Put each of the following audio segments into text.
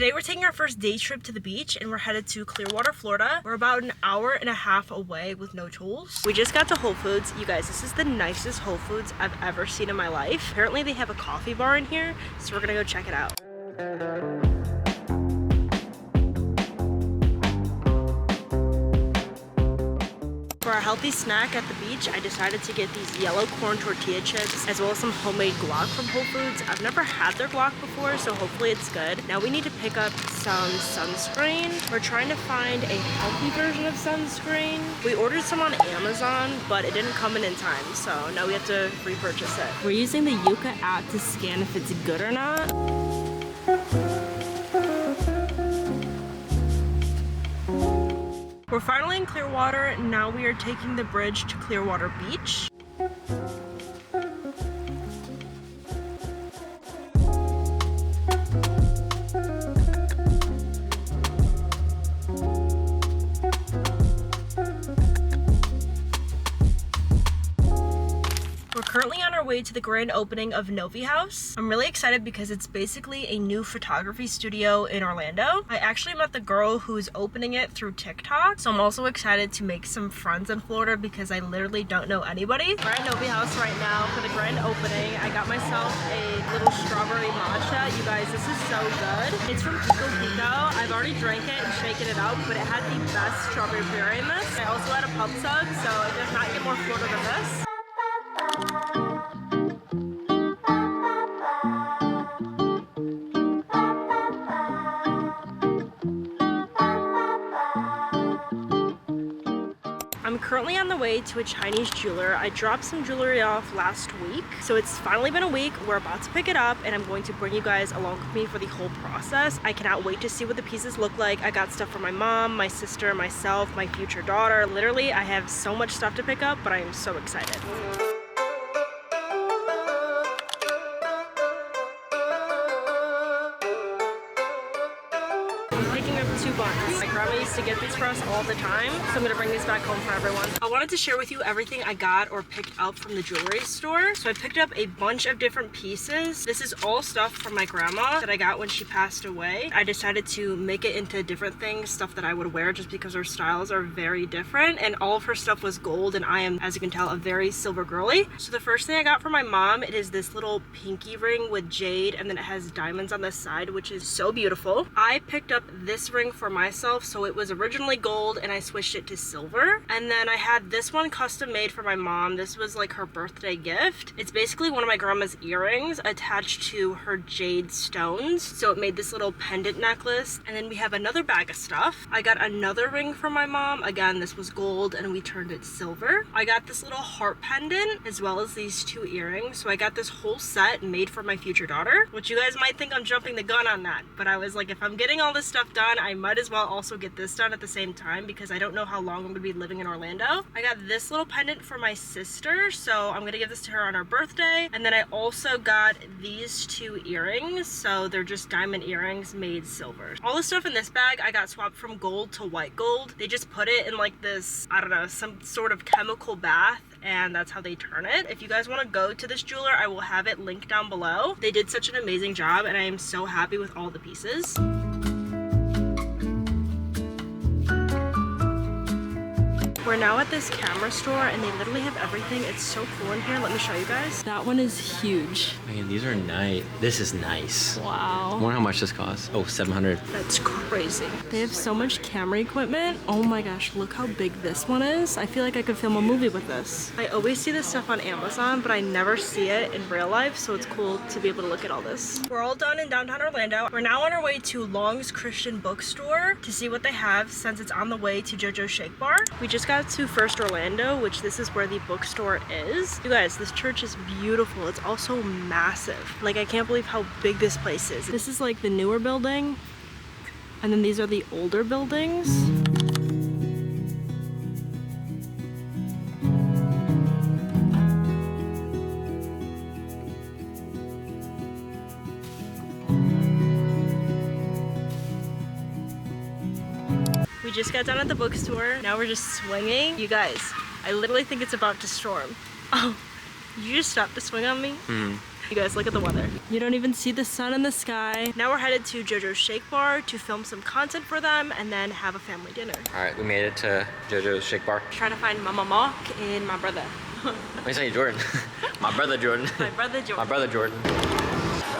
Today we're taking our first day trip to the beach and we're headed to Clearwater, Florida. We're about an hour and a half away with no tools. We just got to Whole Foods. You guys, this is the nicest Whole Foods I've ever seen in my life. Apparently they have a coffee bar in here, so we're gonna go check it out. For our healthy snack at the beach, I decided to get these yellow corn tortilla chips as well as some homemade guac from Whole Foods. I've never had their guac before, so hopefully it's good. Now we need to pick up some sunscreen. We're trying to find a healthy version of sunscreen. We ordered some on Amazon, but it didn't come in time, so now we have to repurchase it. We're using the Yuka app to scan if it's good or not. We're finally in Clearwater. Now we are taking the bridge to Clearwater Beach. Currently on our way to the grand opening of Novi Haus. I'm really excited because it's basically a new photography studio in Orlando. I actually met the girl who's opening it through TikTok, so I'm also excited to make some friends in Florida because I literally don't know anybody. We're at Novi Haus right now for the grand opening. I got myself a little strawberry matcha. You guys, this is so good. It's from Pico Pico. I've already drank it and shaken it up, but it had the best strawberry puree in this. I also had a pub sub, so it does not get more Florida than this. I'm currently on the way to a Chinese jeweler. I dropped some jewelry off last week, so it's finally been a week. We're about to pick it up and I'm going to bring you guys along with me for the whole process. I cannot wait to see what the pieces look like. I got stuff for my mom, my sister, myself, my future daughter. Literally, I have so much stuff to pick up, but I am so excited. My grandma used to get these for us all the time, so I'm gonna bring these back home for everyone. I wanted to share with you everything I got or picked up from the jewelry store. So I picked up a bunch of different pieces. This is all stuff from my grandma that I got when she passed away. I decided to make it into different things, stuff that I would wear just because her styles are very different, and all of her stuff was gold, and I am, as you can tell, a very silver girly. So the first thing I got for my mom, it is this little pinky ring with jade, and then it has diamonds on the side, which is so beautiful. I picked up this ring for myself, so it was originally gold and I switched it to silver. And then I had this one custom made for my mom. This was like her birthday gift. It's basically one of my grandma's earrings attached to her jade stones, so it made this little pendant necklace. And then we have another bag of stuff. I got another ring for my mom. Again, this was gold and we turned it silver. I got this little heart pendant as well as these two earrings. So I got this whole set made for my future daughter, which you guys might think I'm jumping the gun on that, but I was like, if I'm getting all this stuff done, I might as well also get this done at the same time because I don't know how long I'm gonna be living in Orlando. I got this little pendant for my sister, so I'm gonna give this to her on her birthday. And then I also got these two earrings, so they're just diamond earrings made silver. All the stuff in this bag I got swapped from gold to white gold. They just put it in like this, I don't know, some sort of chemical bath, and that's how they turn it. If you guys want to go to this jeweler, I will have it linked down below. They did such an amazing job and I am so happy with all the pieces. We're now at this camera store and they literally have everything. It's so cool in here. Let me show you guys. That one is huge. Man, these are nice. This is nice. Wow. I wonder how much this costs. Oh, $700. That's crazy. They have so much camera equipment. Oh my gosh, look how big this one is. I feel like I could film a movie with this. I always see this stuff on Amazon, but I never see it in real life, so it's cool to be able to look at all this. We're all done in downtown Orlando. We're now on our way to Long's Christian Bookstore to see what they have since it's on the way to JoJo Shake Bar. We just got to First Orlando, which this is where the bookstore is. You guys, this church is beautiful. It's also massive. Like, I can't believe how big this place is. This is like the newer building, and then these are the older buildings. We just got done at the bookstore. Now we're just swinging. You guys, I literally think it's about to storm. Oh, you just stopped to swing on me? You guys, look at the weather. You don't even see the sun in the sky. Now we're headed to JoJo's Shake Bar to film some content for them and then have a family dinner. All right, we made it to JoJo's Shake Bar. Trying to find Mama Mauk and my brother. Let me say Jordan. My brother Jordan. My brother Jordan. My brother Jordan.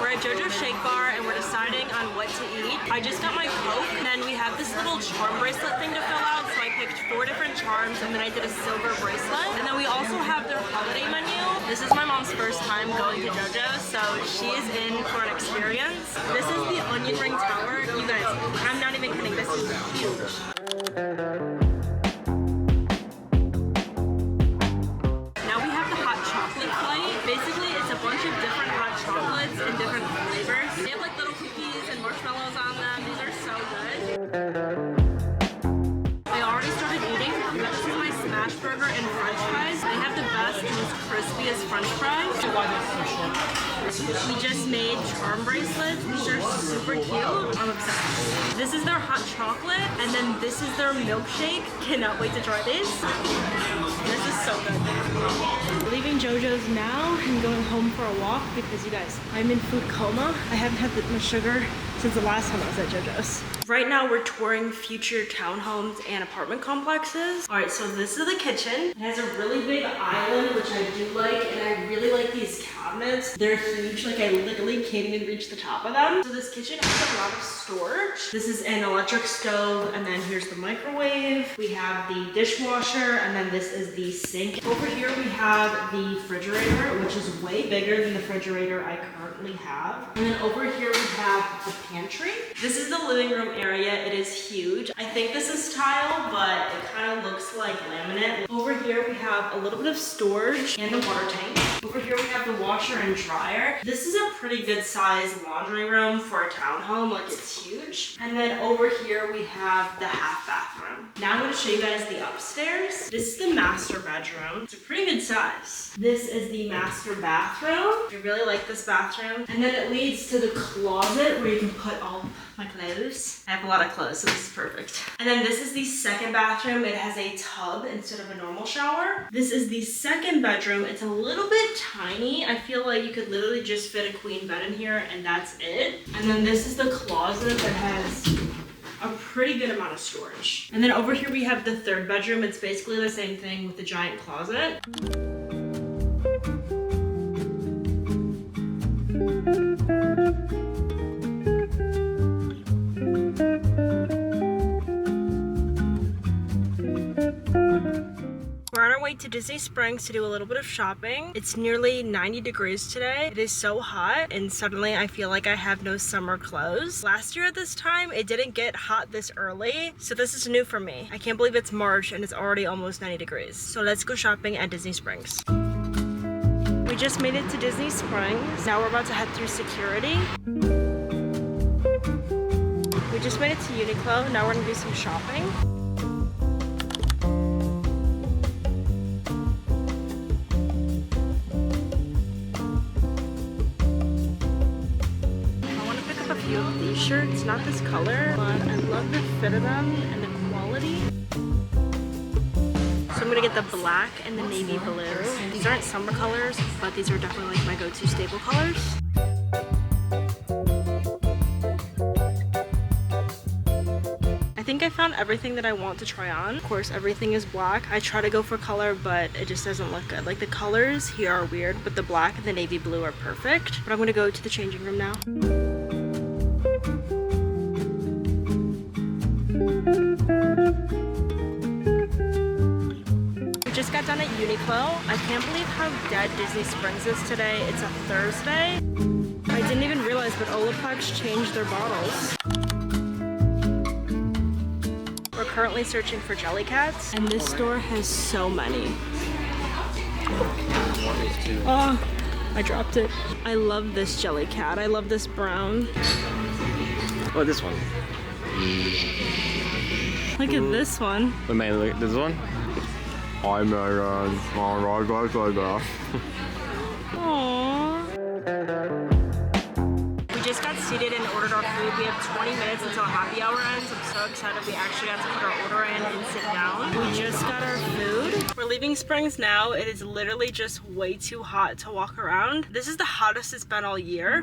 We're at JoJo's Shake Bar and we're deciding on what to eat. I just got my Coke and then we have this little charm bracelet thing to fill out. So I picked 4 different charms and then I did a silver bracelet. And then we also have their holiday menu. This is my mom's first time going to JoJo's, so she is in for an experience. This is the onion ring tower. You guys, I'm not even kidding, this is huge. Now we have the hot chocolate flight. Basically, it's a bunch of different hot chocolates in different flavors. They have like little cookies and marshmallows on them. These are so good. I already started eating. This is my smash burger and french fries. They have the best, most crispiest french fries. We just made charm bracelets. These are super cute. I'm obsessed. This is their hot chocolate, and then this is their milkshake. Cannot wait to try this. This is so good. Leaving JoJo's now and going home for a walk because you guys, I'm in food coma. I haven't had that much sugar since the last time I was at JoJo's. Right now we're touring future townhomes and apartment complexes. All right, so this is the kitchen. It has a really big island, which I do like, and I really like these cabinets. They're huge, like I literally can't even reach the top of them. So this kitchen has a lot of storage. This is an electric stove, and then here's the microwave. We have the dishwasher, and then this is the sink. Over here we have the refrigerator, which is way bigger than the refrigerator I currently have. And then over here we have the pantry. This is the living room area. It is huge. I think this is tile, but it kind of looks like laminate. Over here we have a little bit of storage and the water tank. Over here we have the washer and dryer. This is a pretty good sized laundry room for a townhome, like it's huge. And then over here we have the half bathroom. Now I'm going to show you guys the upstairs. This is the master bedroom. It's a pretty good size. This is the master bathroom. I really like this bathroom. And then it leads to the closet where you can put all my clothes. I have a lot of clothes, so this is perfect. And then this is the second bathroom. It has a tub instead of a normal shower. This is the second bedroom. It's a little bit tiny. I feel like you could literally just fit a queen bed in here and that's it. And then this is the closet that has a pretty good amount of storage. And then over here we have the third bedroom. It's basically the same thing with the giant closet. We're on our way to Disney Springs to do a little bit of shopping. It's nearly 90 degrees today. It is so hot and suddenly I feel like I have no summer clothes. Last year at this time, it didn't get hot this early, so this is new for me. I can't believe it's March and it's already almost 90 degrees. So let's go shopping at Disney Springs. We just made it to Disney Springs. Now we're about to head through security. We just made it to Uniqlo. Now we're gonna do some shopping. These shirts, not this color, but I love the fit of them and the quality. So I'm gonna get the black and the navy blue. These aren't summer colors, but these are definitely like my go-to staple colors. I think I found everything that I want to try on. Of course, everything is black. I try to go for color, but it just doesn't look good. Like the colors here are weird, but the black and the navy blue are perfect. But I'm gonna go to the changing room now. We just got done at Uniqlo. I can't believe how dead Disney Springs is today. It's a Thursday. I didn't even realize, but Olaplex changed their bottles. We're currently searching for Jellycats, and this store has so many. Oh, I dropped it. I love this Jellycat. I love this brown. Oh, this one. Look at this one. Wait, man, look at this one. Hi, Megan. Aww. We just got seated waited and ordered our food. We have 20 minutes until happy hour ends. I'm so excited we actually got to put our order in and sit down. We just got our food. We're leaving Springs now. It is literally just way too hot to walk around. This is the hottest it's been all year.